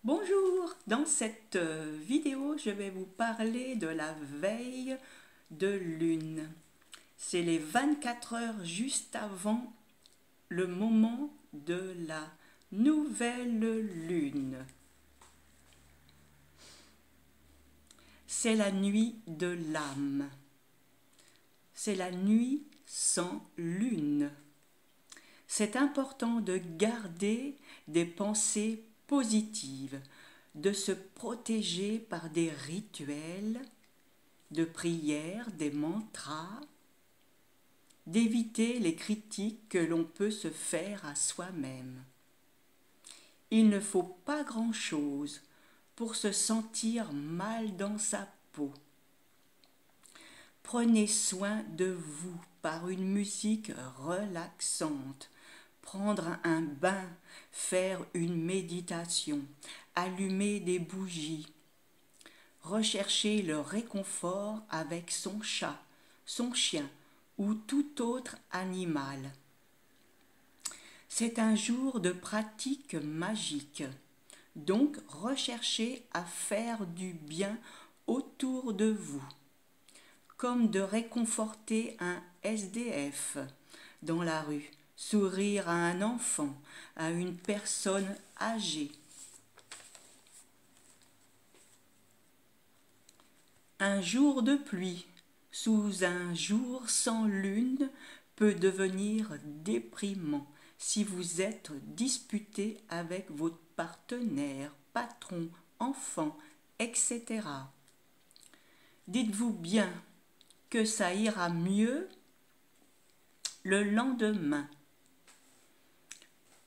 Bonjour, dans cette vidéo, je vais vous parler de la veille de lune. C'est les 24 heures juste avant le moment de la nouvelle lune. C'est la nuit de l'âme. C'est la nuit sans lune. C'est important de garder des pensées positives, de se protéger par des rituels de prière, des mantras, d'éviter les critiques que l'on peut se faire à soi-même. Il ne faut pas grand-chose pour se sentir mal dans sa peau. Prenez soin de vous par une musique relaxante. Prendre un bain, faire une méditation, allumer des bougies. Rechercher le réconfort avec son chat, son chien ou tout autre animal. C'est un jour de pratique magique, donc recherchez à faire du bien autour de vous, comme de réconforter un SDF dans la rue, sourire à un enfant, à une personne âgée. Un jour de pluie sous un jour sans lune peut devenir déprimant si vous êtes disputé avec votre partenaire, patron, enfant, etc. Dites-vous bien que ça ira mieux le lendemain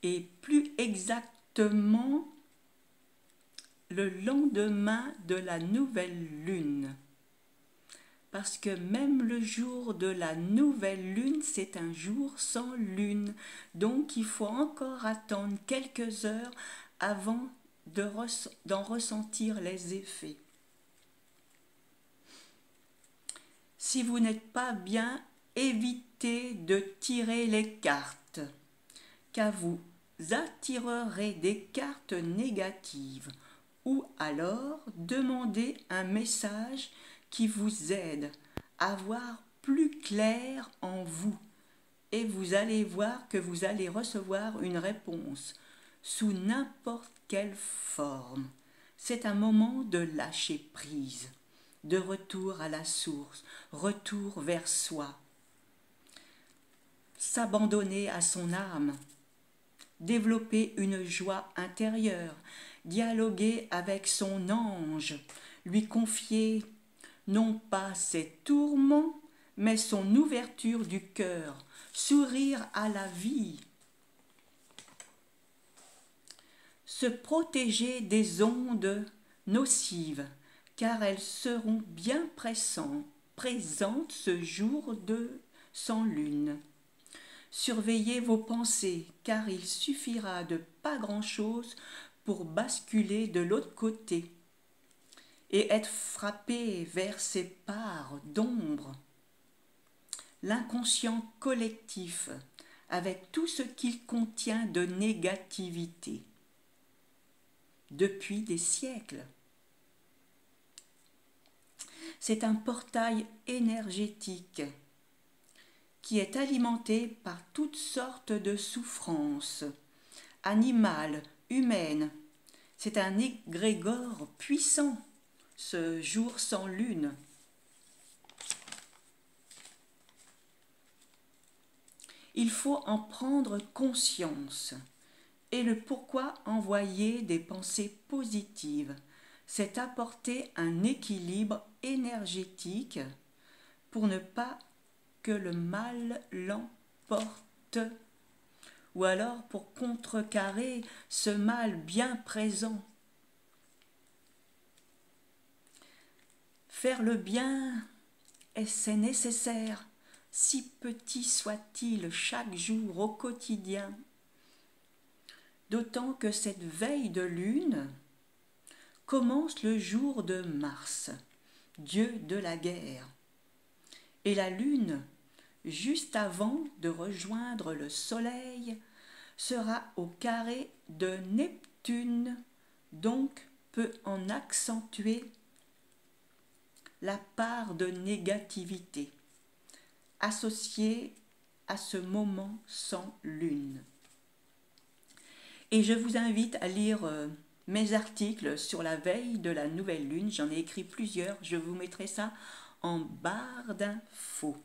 et plus exactement le lendemain de la nouvelle lune. Parce que même le jour de la nouvelle lune, c'est un jour sans lune. Donc il faut encore attendre quelques heures avant d'en ressentir les effets. Si vous n'êtes pas bien, évitez de tirer les cartes, car vous attirerez des cartes négatives, ou alors demandez un message qui vous aide à voir plus clair en vous, et vous allez voir que vous allez recevoir une réponse sous n'importe quelle forme. C'est un moment de lâcher prise, de retour à la source, retour vers soi, s'abandonner à son âme, développer une joie intérieure, dialoguer avec son ange, lui confier non pas ses tourments, mais son ouverture du cœur, sourire à la vie. Se protéger des ondes nocives, car elles seront bien présentes ce jour de sans lune. Surveillez vos pensées, car il suffira de pas grand-chose pour basculer de l'autre côté et être frappé vers ces parts d'ombre. L'inconscient collectif, avec tout ce qu'il contient de négativité, depuis des siècles. C'est un portail énergétique qui est alimenté par toutes sortes de souffrances, animales, humaines. C'est un égrégore puissant, ce jour sans lune. Il faut en prendre conscience. Et le pourquoi envoyer des pensées positives, c'est apporter un équilibre énergétique pour ne pas que le mal l'emporte, ou alors pour contrecarrer ce mal bien présent. Faire le bien, c'est nécessaire, si petit soit-il chaque jour au quotidien. D'autant que cette veille de lune commence le jour de Mars, dieu de la guerre. Et la lune, juste avant de rejoindre le soleil, sera au carré de Neptune, donc peut en accentuer la part de négativité associée à ce moment sans lune. Et je vous invite à lire mes articles sur la veille de la nouvelle lune. J'en ai écrit plusieurs, je vous mettrai ça en barre d'infos.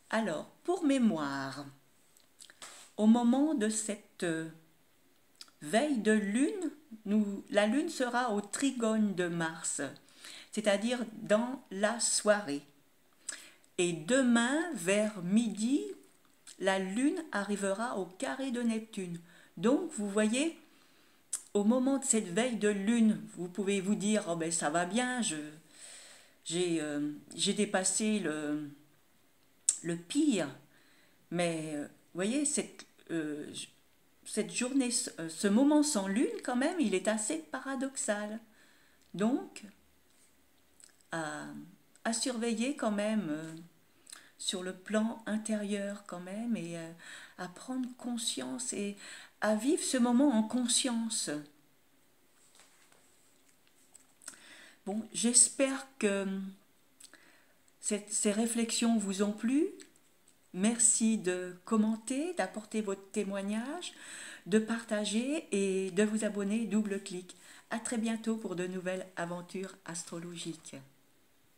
Alors, pour mémoire, au moment de cette veille de lune, la lune sera au trigone de Mars, c'est-à-dire dans la soirée. Et demain, vers midi, la lune arrivera au carré de Neptune. Donc, vous voyez, au moment de cette veille de lune, vous pouvez vous dire, oh ben ça va bien, j'ai dépassé le pire. Mais, vous voyez, cette journée, ce moment sans lune, quand même, il est assez paradoxal. Donc, à surveiller quand même sur le plan intérieur quand même et à prendre conscience et à vivre ce moment en conscience. Bon, j'espère que ces réflexions vous ont plu. Merci de commenter, d'apporter votre témoignage, de partager et de vous abonner double clic. À très bientôt pour de nouvelles aventures astrologiques.